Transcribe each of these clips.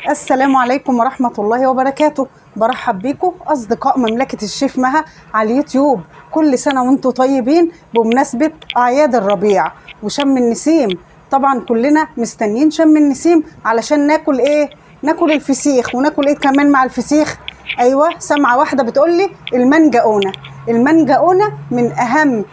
السلام عليكم ورحمة الله وبركاته. برحب بيكم أصدقاء مملكة الشيف مها على اليوتيوب. كل سنة وانتم طيبين بمناسبة أعياد الربيع وشم النسيم. طبعا كلنا مستنيين شم النسيم علشان ناكل ايه؟ ناكل الفسيخ. وناكل ايه كمان مع الفسيخ؟ ايوه، سمعة واحدة بتقولي المنجقونة. المنجقونة من أهم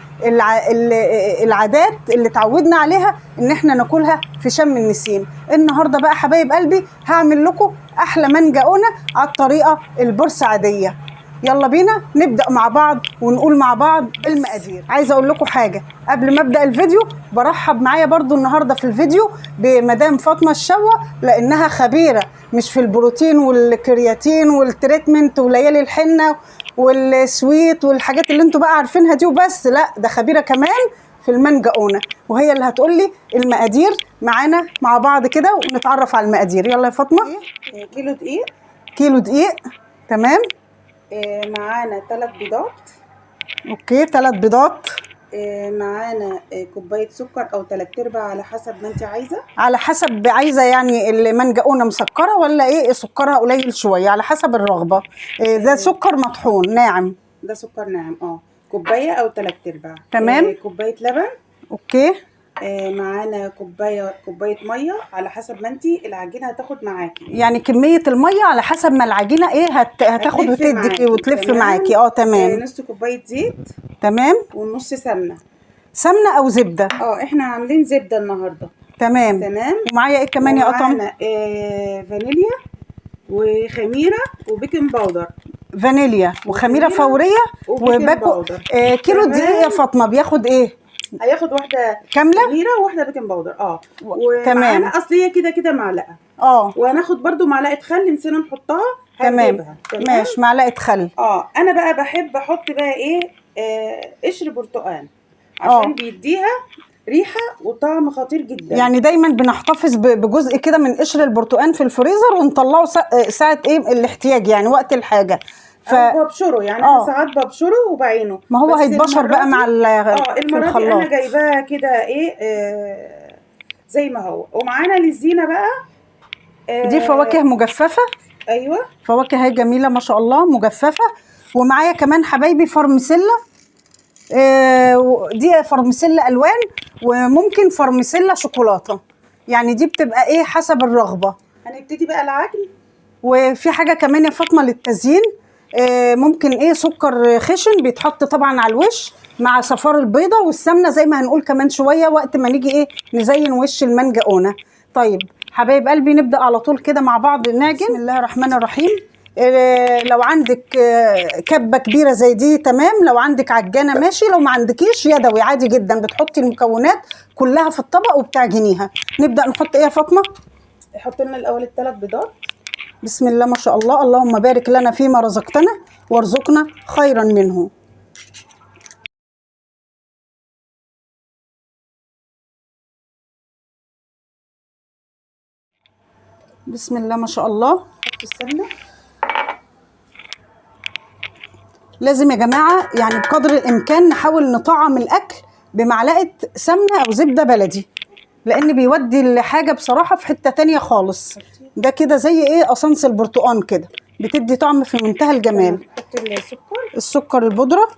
العادات اللي تعودنا عليها ان احنا ناكلها في شم النسيم. النهارده بقى حبايب قلبي هعمل لكم احلى منجقونه على الطريقه البورسعيديه. يلا بينا نبدا مع بعض ونقول مع بعض المقادير. عايزه اقول لكم حاجه قبل ما ابدا الفيديو. برحب معايا برضو النهارده في الفيديو بمدام فاطمه الشوا، لانها خبيره مش في البروتين والكرياتين والتريتمنت وليالي الحنه والسويت والحاجات اللي انتوا بقى عارفينها دي وبس، لا ده خبيره كمان في المنجقونه، وهي اللي هتقول لي المقادير معانا مع بعض كده ونتعرف على المقادير. يلا يا فاطمه. كيلو دقيق. كيلو دقيق، تمام. معانا 3 بيضات. اوكي، 3 بيضات. معانا كوبايه سكر او 3/4 على حسب ما انت عايزه. على حسب عايزه، يعني المنجقونه مسكره ولا ايه سكرها قليل شويه على حسب الرغبه. ده سكر مطحون ناعم. ده سكر ناعم. كوبايه او 3/4. تمام. كوبايه لبن. اوكي. معانا كوبايه ميه على حسب ما انت العجينه هتاخد معاكي. يعني كميه الميه على حسب ما العجينه ايه هتاخد وتدي وتلف معاكي. تمام. نص كوبايه زيت. تمام. ونص سمنه. سمنه او زبده؟ احنا عاملين زبده النهارده. تمام. ومعايا ايه كمان يا قطم؟ معانا فانيليا وخميره وبيكنج باودر. فانيليا وخميره فوريه وباكو. كيلو دقيق يا فاطمه بياخد ايه؟ هياخد واحده كامله خميره وواحده بيكنج باودر. تمام. اصل هي كده معلقه. وهناخد برضو معلقه خل نسينا نحطها. تمام. ماشي، معلقه خل. انا بقى بحب احط بقى ايه قشر برتقال عشان بيديها ريحه وطعم خطير جدا. يعني دايما بنحتفظ بجزء كده من قشر البرتقال في الفريزر ونطلعه ساعه ايه الاحتياج، يعني وقت الحاجه. ببشره يعني انا ساعات ببشره وبعينه. ما هو هيتبشر بقى مع المره دي انا جايباه كده ايه زي ما هو. ومعانا للزينه بقى دي فواكه مجففه. ايوه، فواكه هي جميله ما شاء الله مجففه. ومعايا كمان حبايبي فرمسله. دي فرمسله الوان وممكن فرمسله شوكولاته، يعني دي بتبقى ايه حسب الرغبه. هنبتدي بقى العجن. وفي حاجه كمان يا فاطمه للتزيين، ممكن ايه سكر خشن بيتحط طبعا على الوش مع صفار البيضه والسمنه زي ما هنقول كمان شويه وقت ما نيجي ايه نزين وش المنجقونه. طيب حبايب قلبي نبدا على طول كده مع بعض نعجن. بسم الله الرحمن الرحيم. لو عندك كبه كبيره زي دي تمام، لو عندك عجانه ماشي، لو ما عندكيش يدوي عادي جدا بتحطي المكونات كلها في الطبق وبتعجنيها. نبدا نحط ايه يا فاطمه؟ نحط لنا الاول ال3 بيضات. بسم الله ما شاء الله. اللهم بارك لنا فيما رزقتنا وارزقنا خيرا منه. بسم الله ما شاء الله. نحط السمنه. لازم يا جماعه يعني بقدر الامكان نحاول نطعم الاكل بمعلقه سمنه او زبده بلدي، لان بيودي الحاجه بصراحه في حته تانية خالص. ده كده زي ايه اسانس البرتقال كده، بتدي طعم في منتهى الجمال. نحط السكر البودره.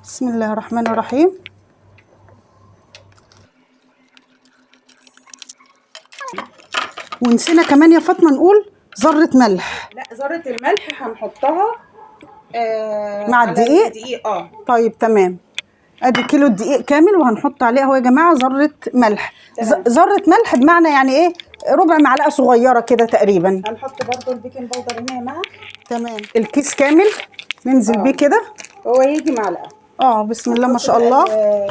بسم الله الرحمن الرحيم. ونسينا كمان يا فاطمه نقول ذره ملح. لا، ذره الملح هنحطها مع الدقيق. طيب تمام. ادي كيلو الدقيق كامل وهنحط عليه اهو يا جماعه ذره ملح. ذره ملح بمعنى يعني ايه ربع معلقه صغيره كده تقريبا. هنحط برضو البيكنج باودر هنا يا جماعه. تمام. الكيس كامل ننزل بيه كده. هو يجي معلقه. بسم الله ما شاء الله.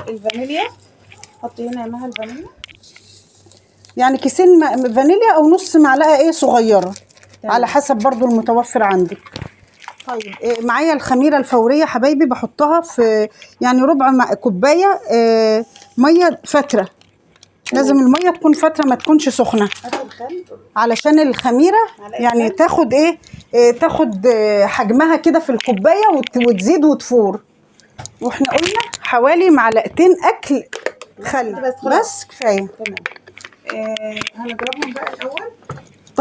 الفانيليا حطي هنا يا مها الفانيليا، يعني كيسين فانيليا او نص معلقه ايه صغيره. تمام. على حسب برضو المتوفر عندك. طيب معايا الخميره الفوريه حبايبي بحطها في يعني ربع كوبايه ميه فتره. لازم الميه تكون فتره ما تكونش سخنه علشان الخميره يعني تاخد ايه تاخد حجمها كده في الكوبايه وتزيد وتفور. واحنا قلنا حوالي معلقتين اكل خل بس كفايه. تمام. هنضربهم بقى الاول.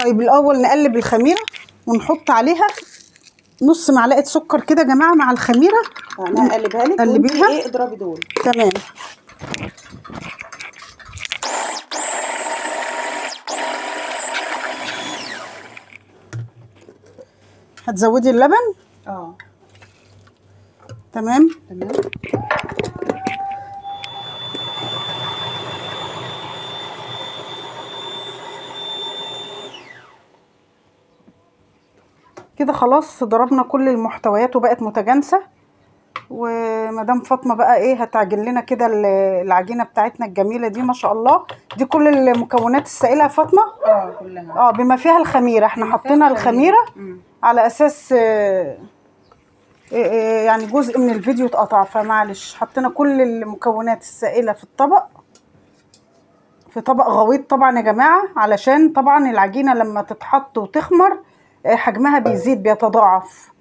طيب الاول نقلب الخميره ونحط عليها نص معلقه سكر كده يا جماعه مع الخميره. انا هقلبها لك قلبيها. ايه اضربي دول. تمام. هتزودي اللبن. تمام. تمام. كده خلاص ضربنا كل المحتويات وبقت متجانسه. ومدام فاطمه بقى ايه هتعجن لنا كده العجينه بتاعتنا الجميله دي ما شاء الله. دي كل المكونات السائله يا فاطمه. كلها. بما فيها الخميره. احنا حطينا الخميره على اساس يعني جزء من الفيديو اتقطع فمعلش. حطينا كل المكونات السائله في الطبق، في طبق غويط طبعا يا جماعه، علشان طبعا العجينه لما تتحط وتخمر حجمها بيزيد بيتضاعف.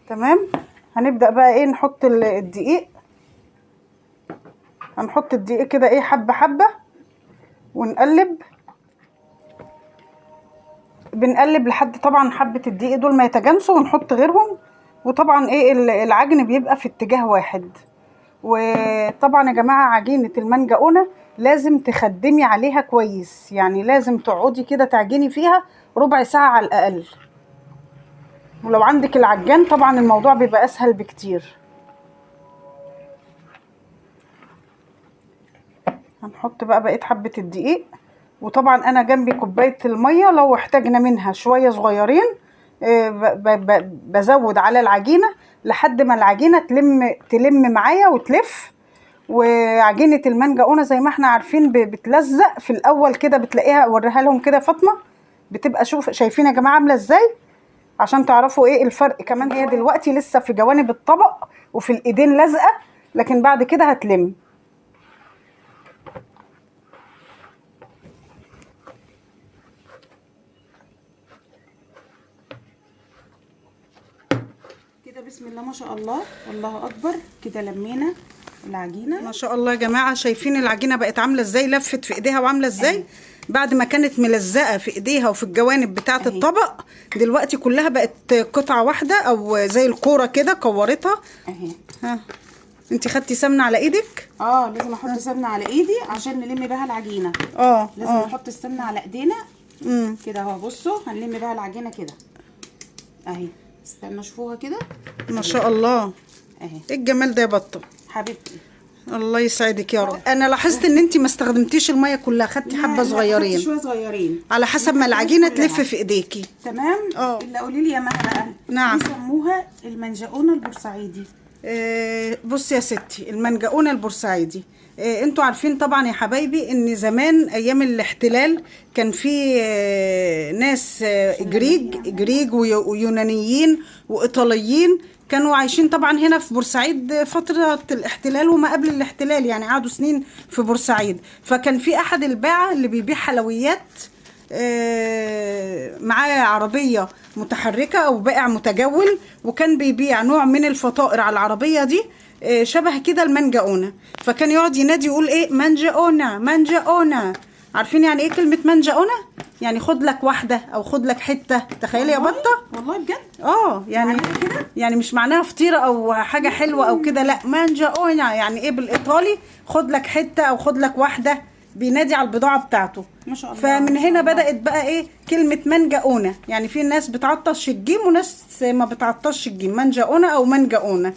تمام. هنبدأ بقى ايه نحط الدقيق. هنحط الدقيق كده ايه حبة حبة ونقلب. بنقلب لحد طبعا حبة الدقيق دول ما يتجانسوا ونحط غيرهم. وطبعا ايه العجن بيبقى في اتجاه واحد. وطبعا يا جماعة عجينة المانجاونة لازم تخدمي عليها كويس، يعني لازم تقعدي كده تعجني فيها ربع ساعة على الأقل. ولو عندك العجان طبعا الموضوع بيبقى اسهل بكتير. هنحط بقى بقيت حبة الدقيق. وطبعا انا جنبي كوباية المية لو احتاجنا منها شوية صغيرين. بزود على العجينة لحد ما العجينة تلم معايا وتلف. وعجينة المانجاونة زي ما احنا عارفين بتلزق في الاول كده، بتلاقيها اوريها لهم كده فاطمة بتبقى شايفين يا جماعة عاملة ازاي عشان تعرفوا ايه الفرق. كمان هي دلوقتي لسه في جوانب الطبق وفي الايدين لازقه، لكن بعد كده هتلم. كده بسم الله ما شاء الله والله اكبر. كده لمينا العجينه ما شاء الله يا جماعه. شايفين العجينه بقت عامله ازاي؟ لفت في ايديها وعامله ازاي بعد ما كانت ملزقه في ايديها وفي الجوانب بتاعه الطبق. دلوقتي كلها بقت قطعه واحده او زي الكوره كده كورتها اهي. ها انت خدتي سمنه على ايدك؟ لازم احط سمنه على ايدي عشان نلم بها العجينه. لازم نحط السمنه على ايدينا كده اهو. بصوا هنلم بها العجينه كده اهي. استنى شوفوها كده ما شاء الله اهي. ايه الجمال ده يا بطه حبيبتي. الله يسعدك يا رب. انا لاحظت ان انت ما استخدمتيش الميه كلها، خدتي حبه صغيرين. شويه صغيرين على حسب ما العجينه تلف في ايديكي. تمام. اللي قولي لي يا مها بقى. نعم. بيسموها المانجاونة البورسعيدي. بصي يا ستي المانجاونة البورسعيدي. انتوا عارفين طبعا يا حبايبي ان زمان ايام الاحتلال كان في ناس جريج ويونانيين وايطاليين كانوا عايشين طبعا هنا في بورسعيد فترة الاحتلال وما قبل الاحتلال، يعني قعدوا سنين في بورسعيد. فكان في احد الباعة اللي بيبيع حلويات معاه عربية متحركة او بائع متجول، وكان بيبيع نوع من الفطائر على العربية دي شبه كده المانجاونة. فكان يقعد ينادي يقول ايه مانجاونة مانجاونة. عارفين يعني ايه كلمة مانجاونة؟ يعني خد لك واحدة او خد لك حتة. تخيلي يا بطة. والله بجد. يعني يعني مش معناها فطيرة او حاجة حلوة او كده، لا مانجاونة يعني ايه بالايطالي خد لك حتة او خد لك واحدة. بينادي على البضاعة بتاعته. ما شاء الله. فمن هنا بدأت بقى ايه كلمة مانجاونة. يعني في ناس بتعطش الجيم وناس ما بتعطش الجيم، مانجاونة او مانجاونة.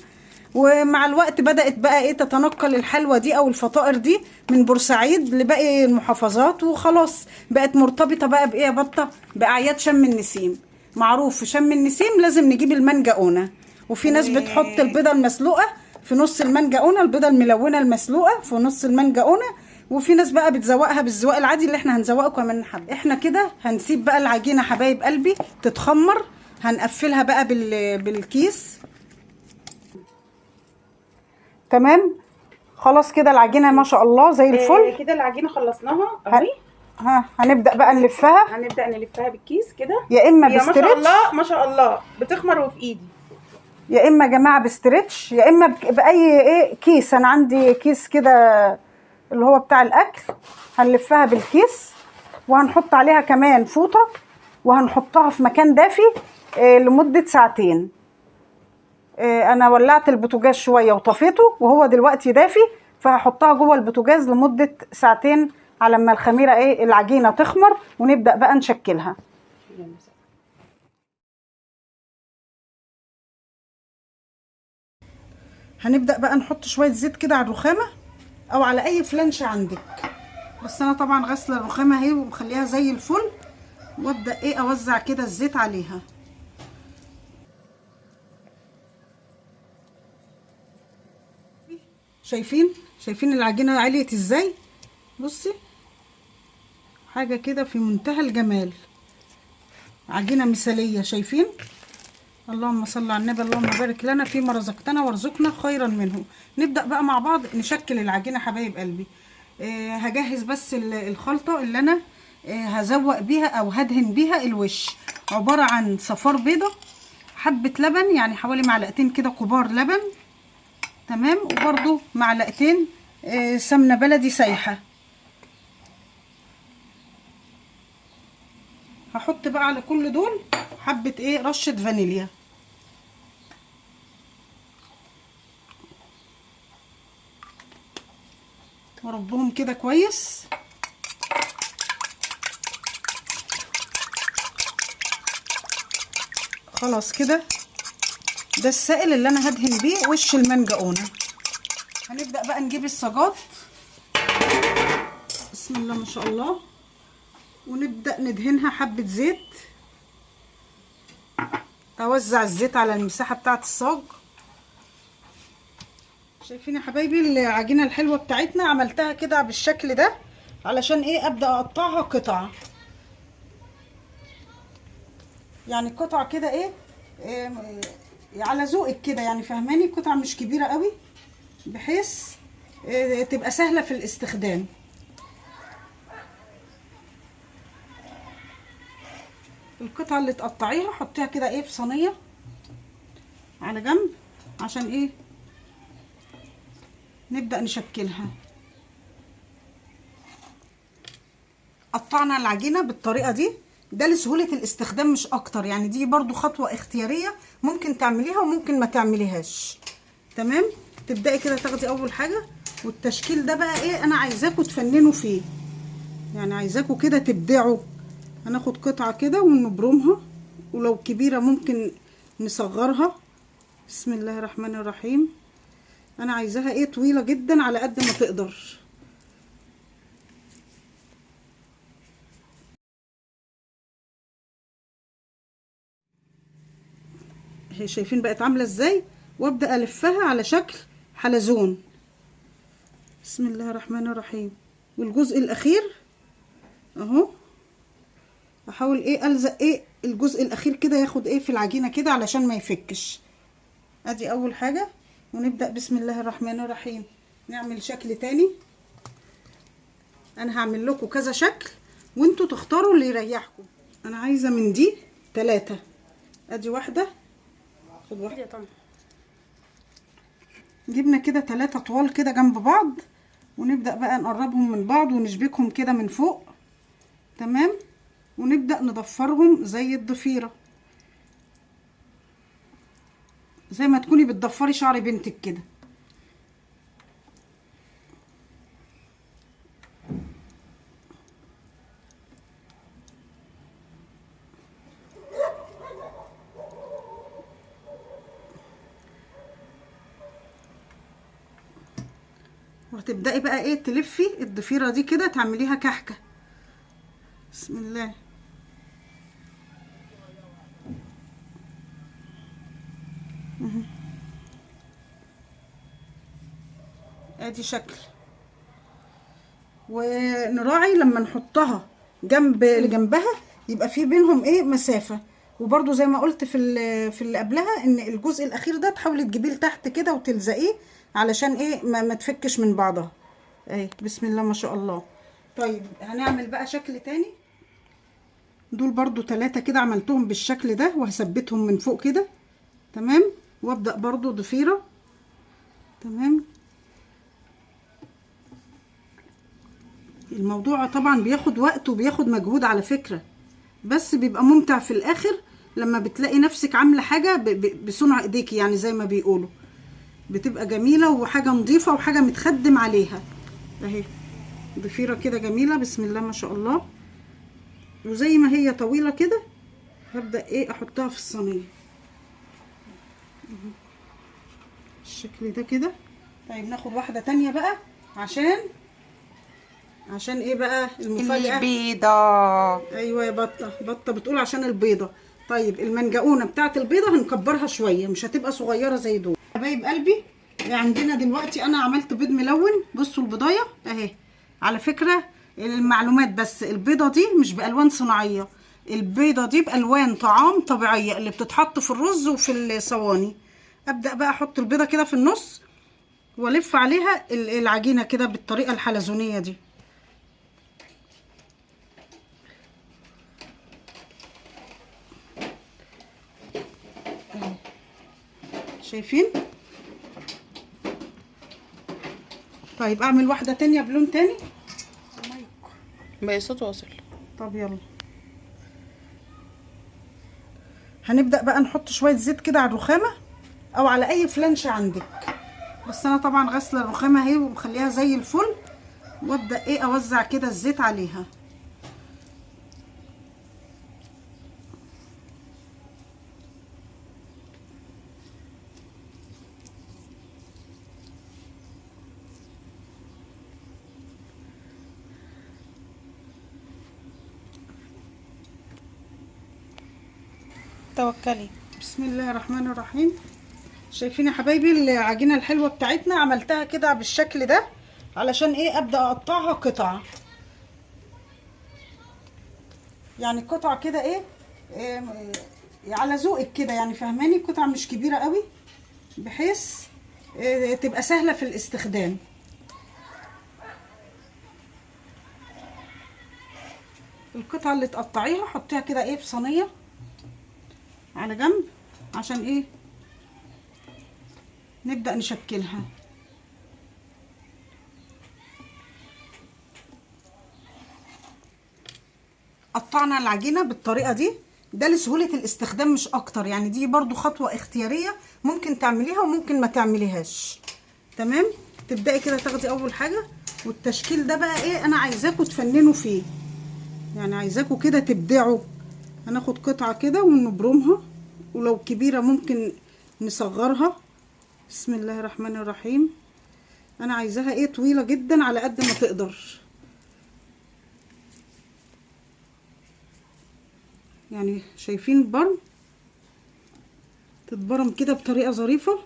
ومع الوقت بدأت بقى ايه تتنقل الحلوى دي او الفطائر دي من بورسعيد لباقي المحافظات، وخلاص بقت مرتبطة بقى بايه يا بطة؟ بأعياد شم النسيم. معروف في شم النسيم لازم نجيب المانجاونة. وفي ناس بتحط البيضة المسلوقة في نص المانجاونة، البيضة الملونة المسلوقة في نص المانجاونة. وفي ناس بقى بتزوقها بالزواق العادي اللي احنا هنزوقه كمان حبه. احنا كده هنسيب بقى العجينة حبايب قلبي تتخمر. هنقفلها بقى بالكيس. تمام خلاص كده العجينه ما شاء الله زي الفل. كده العجينه خلصناها اهي. هنبدا بقى نلفها. هنبدا نلفها بالكيس كده، يا اما ما بستريتش. شاء الله ما شاء الله بتخمر وفي ايدي. يا اما يا جماعه بستريتش، يا اما باي ايه كيس. انا عندي كيس كده اللي هو بتاع الاكل. هنلفها بالكيس وهنحط عليها كمان فوطه وهنحطها في مكان دافي لمده ساعتين. انا ولعت البوتاجاز شويه وطفيته وهو دلوقتي دافي، فهحطها جوه البوتاجاز لمده ساعتين على ما الخميره العجينه تخمر ونبدا بقى نشكلها. هنبدا بقى نحط شويه زيت كده على الرخامه او على اي فلانش عندك، بس انا طبعا غاسله الرخامه اهي ومخليها زي الفل، وابدا اوزع كده الزيت عليها. شايفين العجينه عليت ازاي؟ بصي حاجه كده في منتهى الجمال، عجينه مثاليه. شايفين؟ اللهم صل على النبي، اللهم بارك لنا فيما رزقتنا وارزقنا خيرا منه. نبدا بقى مع بعض نشكل العجينه حبايب قلبي. هجهز بس الخلطه اللي انا هزوق بيها او هدهن بيها الوش. عباره عن صفار بيضه، حبه لبن يعني حوالي معلقتين كده كبار لبن، تمام، وبرده معلقتين سمنه بلدي سايحه. هحط بقى على كل دول حبه رشه فانيليا. وربهم كده كويس. خلاص كده ده السائل اللي انا هدهن بيه وش المنجقونه. هنبدا بقى نجيب الصاجات، بسم الله ما شاء الله، ونبدا ندهنها حبه زيت. اوزع الزيت على المساحه بتاعه الصاج. شايفين يا حبايبي العجينه الحلوه بتاعتنا؟ عملتها كده بالشكل ده علشان ابدا اقطعها قطع، يعني قطع كده على ذوقك كده، يعني فهماني؟ قطع مش كبيره قوي بحيث تبقى سهله في الاستخدام. القطعه اللي تقطعيها حطيها كده في صينيه على جنب عشان نبدأ نشكلها. قطعنا العجينة بالطريقة دي، ده لسهولة الاستخدام مش اكتر، يعني دي برضو خطوة اختيارية، ممكن تعمليها وممكن ما تعمليهاش. تمام، تبدأي كده تاخدي اول حاجة، والتشكيل ده بقى انا عايزاكوا تفننوا فيه، يعني عايزاكوا كده تبدعوا. هناخد قطعة كده ونبرمها، ولو كبيرة ممكن نصغرها. بسم الله الرحمن الرحيم. انا عايزاها طويله جدا على قد ما تقدر. اهي شايفين بقت عامله ازاي؟ وابدا الفها على شكل حلزون. بسم الله الرحمن الرحيم. والجزء الاخير اهو احاول الزق الجزء الاخير كده ياخد في العجينه كده علشان ما يفكش. ادي اول حاجه، ونبدا بسم الله الرحمن الرحيم نعمل شكل تاني. انا هعمل لكم كذا شكل وانتوا تختاروا اللي يريحكم. انا عايزه من دي 3، ادي واحده، خد واحده طبعا. جبنا كده 3 طوال كده جنب بعض، ونبدا بقى نقربهم من بعض ونشبكهم كده من فوق، تمام، ونبدا نضفرهم زي الضفيره، زي ما تكوني بتضفري شعر بنتك كده. وهتبداي بقى تلفي الضفيره دي كده تعمليها كحكه. بسم الله. ادي شكل. ونراعي لما نحطها جنبها يبقى في بينهم مسافه. وبرده زي ما قلت في اللي قبلها ان الجزء الاخير ده تحاولي تجيبيه لتحت كده وتلزقيه علشان ما تفكش من بعضها. بسم الله ما شاء الله. طيب هنعمل بقى شكل تاني. دول برضو 3 كده عملتهم بالشكل ده، وهثبتهم من فوق كده، تمام، وابدأ برضو ضفيرة، تمام. الموضوع طبعا بياخد وقت وبياخد مجهود على فكرة، بس بيبقى ممتع في الاخر لما بتلاقي نفسك عاملة حاجة بصنع ايديكي، يعني زي ما بيقولوا بتبقى جميلة وحاجة نظيفة وحاجة متخدم عليها. اهي ضفيرة كده جميلة، بسم الله ما شاء الله. وزي ما هي طويلة كده هبدأ ايه احطها في الصينية بالشكل ده كده. طيب ناخد واحدة تانية بقى عشان ايه بقى المفاجأة؟ البيضة. ايوه يا بطة بتقول عشان البيضة. طيب المنجقونة بتاعت البيضة هنكبرها شوية، مش هتبقى صغيرة زي دول. حبايب قلبي عندنا دلوقتي انا عملت بيض ملون. بصوا البضاية اهي. على فكرة المعلومات بس، البيضة دي مش بألوان صناعية، البيضة دي بألوان طعام طبيعية اللي بتتحط في الرز وفي الصواني. ابدأ بقى احط البيضة كده في النص والف عليها العجينة كده بالطريقة الحلزونية دي. شايفين؟ طيب اعمل واحدة تانية بلون تاني. بقى صوت واصل. طب يلا هنبدأ بقى نحط شوية زيت كده على الرخامة او على اي فلانش عندك، بس انا طبعا غاسلة الرخامة اهي ومخليها زي الفل، وابدأ ايه اوزع كده الزيت عليها. توكلي. بسم الله الرحمن الرحيم. شايفين يا حبايبي العجينة الحلوة بتاعتنا؟ عملتها كده بالشكل ده علشان ايه ابدأ اقطعها قطع، يعني قطع كده ايه على ذوقك كده، يعني فهماني؟ قطع مش كبيرة قوي بحيث تبقى سهلة في الاستخدام. القطعة اللي تقطعيها حطيها كده ايه في صينية على جنب عشان ايه نبدأ نشكلها. قطعنا العجينة بالطريقة دي، ده لسهولة الاستخدام مش اكتر، يعني دي برضو خطوة اختيارية ممكن تعمليها وممكن ما تعمليهاش. تمام. تبدأي كده تاخدي اول حاجة، والتشكيل ده بقى ايه انا عايزاكم تفننوا فيه، يعني عايزاكم كده تبدعوا. هناخد قطعة كده ونبرمها، ولو كبيرة ممكن نصغرها. بسم الله الرحمن الرحيم. انا عايزاها ايه طويلة جدا على قد ما تقدر، يعني شايفين البرم؟ تتبرم كده بطريقة ظريفة.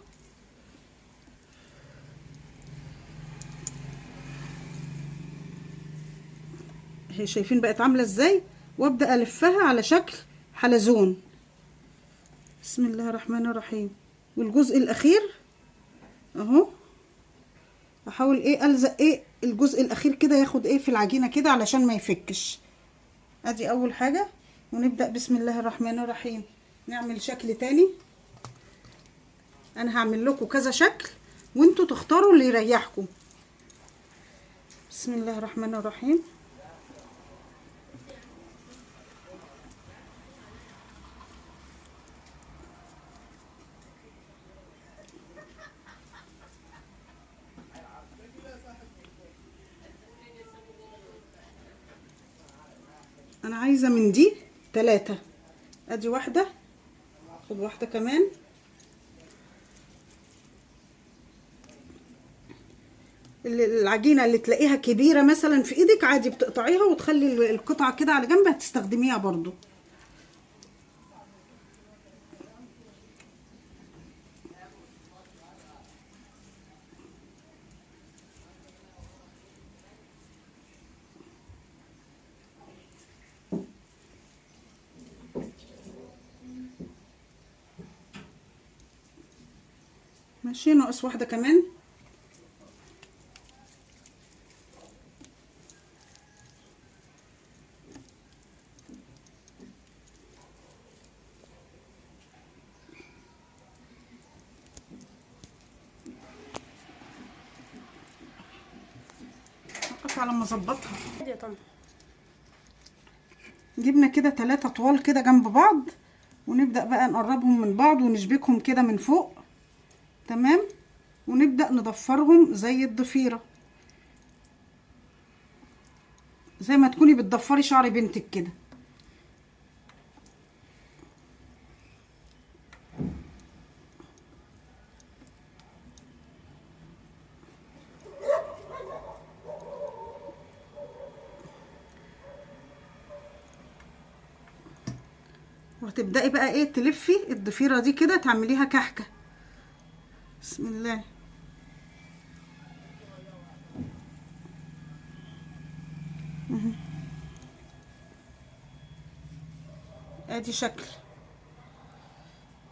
اهي شايفين بقت عاملة ازاي؟ وابدأ الفها على شكل حلزون. بسم الله الرحمن الرحيم. والجزء الاخير اهو احاول ايه الزق ايه الجزء الاخير كده ياخد ايه في العجينة كده علشان ما يفكش. ادي اول حاجة، ونبدأ بسم الله الرحمن الرحيم نعمل شكل تاني. انا هعمل لكم كذا شكل وانتوا تختاروا اللي يريحكم. بسم الله الرحمن الرحيم. انا عايزة من دي 3، ادي واحدة، خد واحدة كمان. العجينة اللي تلاقيها كبيرة مثلا في ايدك عادي بتقطعيها وتخلي القطعة كده على جنب هتستخدميها برضو. ماشي، ناقص واحدة كمان. ناقص على ما اظبطها. جبنا كده 3 طوال كده جنب بعض، ونبدأ بقى نقربهم من بعض ونشبكهم كده من فوق. تمام. ونبدأ نضفرهم زي الضفيرة، زي ما تكوني بتضفري شعر بنتك كده. وهتبدأي بقى ايه تلفي الضفيرة دي كده، تعمليها كحكة. بسم الله. ادي شكل.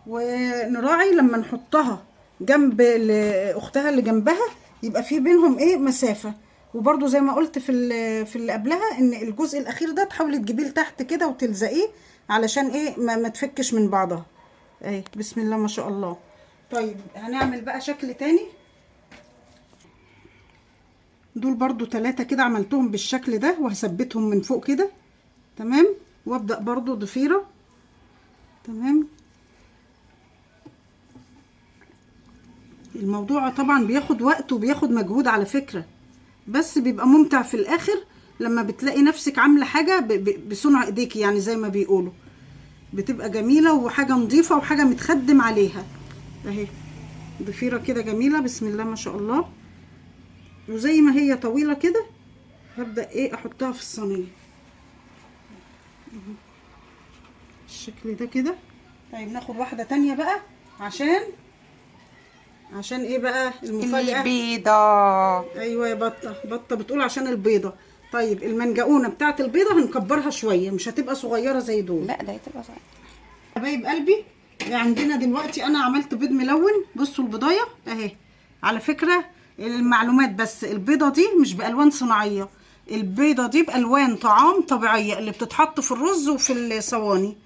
ونراعي لما نحطها جنب اختها اللي جنبها يبقى في بينهم ايه مسافة. وبرده زي ما قلت في اللي قبلها ان الجزء الاخير ده تحاولي تجيبيه لتحت كده وتلزقيه علشان ايه ما تفكش من بعضها. اهي بسم الله ما شاء الله. طيب هنعمل بقى شكل تاني. دول برضو 3 كده عملتهم بالشكل ده، وهثبتهم من فوق كده. تمام. وابدأ برضو ضفيرة. تمام. الموضوع طبعا بياخد وقت وبياخد مجهود على فكرة، بس بيبقى ممتع في الاخر لما بتلاقي نفسك عاملة حاجة بصنع ايديكي، يعني زي ما بيقولوا بتبقى جميلة وحاجة نظيفة وحاجة متخدم عليها. اهي ضفيرة كده جميلة بسم الله ما شاء الله. وزي ما هي طويلة كده هبدأ ايه احطها في الصينية بالشكل ده كده. طيب ناخد واحدة تانية بقى عشان ايه بقى المفاجأة؟ البيضة. ايوه يا بطة بتقول عشان البيضة. طيب المنجقونة بتاعت البيضة هنكبرها شوية، مش هتبقى صغيرة زي دول. لا ده هتبقى صغيرة. حبايب قلبي عندنا دلوقتي انا عملت بيض ملون. بصوا البضايه اهي. على فكره المعلومات بس، البيضه دي مش بالوان صناعيه، البيضه دي بالوان طعام طبيعيه اللي بتتحط في الرز وفي الصواني.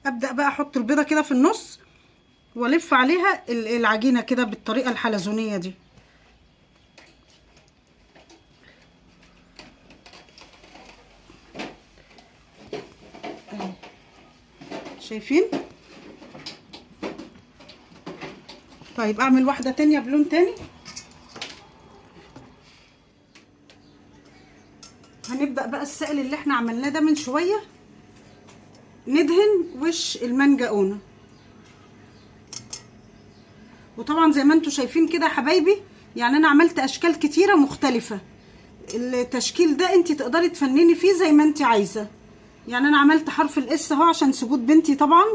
ابدا بقى احط البيضه كده في النص والف عليها العجينه كده بالطريقه الحلزونيه دي. شايفين؟ طيب اعمل واحده تانية بلون تاني. هنبدأ بقى السائل اللي احنا عملناه ده من شوية ندهن وش المنجقونة. وطبعا زي ما انتوا شايفين كده يا حبايبي، يعني انا عملت اشكال كتيرة مختلفة. التشكيل ده انت تقدري تفنني فيه زي ما انت عايزة. يعني انا عملت حرف الاس اهو عشان سجود بنتي طبعا،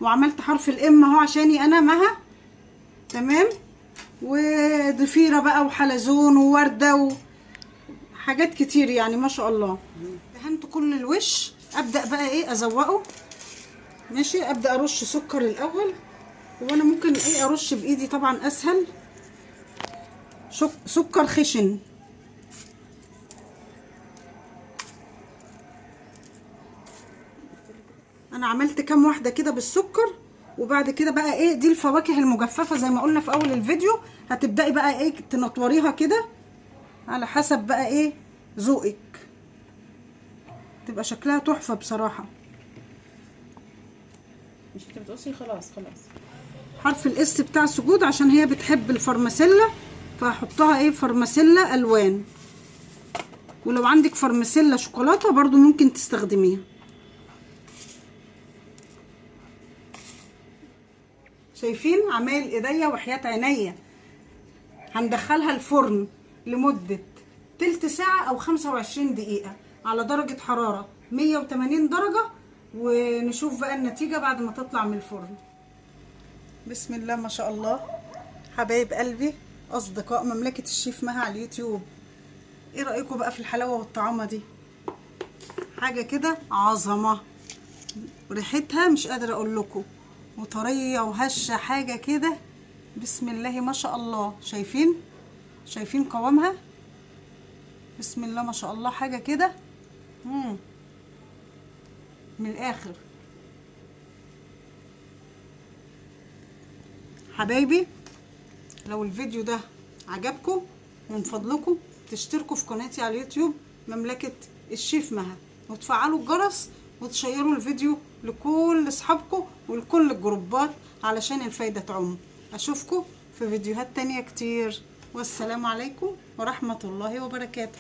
وعملت حرف الام اهو عشاني انا مها. تمام. وضفيرة بقى وحلزون ووردة حاجات كتير يعني ما شاء الله. دهنت كل الوش. ابدا بقى ايه ازوقه. ماشي. ابدا ارش سكر الاول، وانا ممكن ايه ارش بايدي طبعا اسهل. سكر خشن. انا عملت كام واحده كده بالسكر. وبعد كده بقى ايه دي الفواكه المجففه زي ما قلنا في اول الفيديو. هتبداي بقى ايه تنطوريها كده على حسب بقى ايه ذوقك، تبقى شكلها تحفه بصراحه. مش انت بتقصي؟ خلاص. حرف الاس بتاع سجود عشان هي بتحب الفرماسيلا، فهحطها ايه فرماسيلا الوان. ولو عندك فرماسيلا شوكولاته برضو ممكن تستخدميها. شايفين عمايل ايديا وحياة عينيا. هندخلها الفرن لمدة تلت ساعة او 25 دقيقة على درجة حرارة 180 درجة، ونشوف بقى النتيجة بعد ما تطلع من الفرن. بسم الله ما شاء الله. حبايب قلبي اصدقاء مملكة الشيف مها على اليوتيوب، ايه رأيكم بقى في الحلاوة والطعامة دي؟ حاجة كده عظمة. ريحتها مش قادرة اقول لكم، وطرية وهشة حاجة كده بسم الله ما شاء الله. شايفين قوامها بسم الله ما شاء الله. حاجة كده من الاخر. حبايبي لو الفيديو ده عجبكم من فضلكم تشتركوا في قناتي على اليوتيوب مملكة الشيف مها، وتفعلوا الجرس وتشيروا الفيديو لكل اصحابكم ولكل الجروبات علشان الفايدة تعم. اشوفكم في فيديوهات تانية كتير، والسلام عليكم ورحمة الله وبركاته.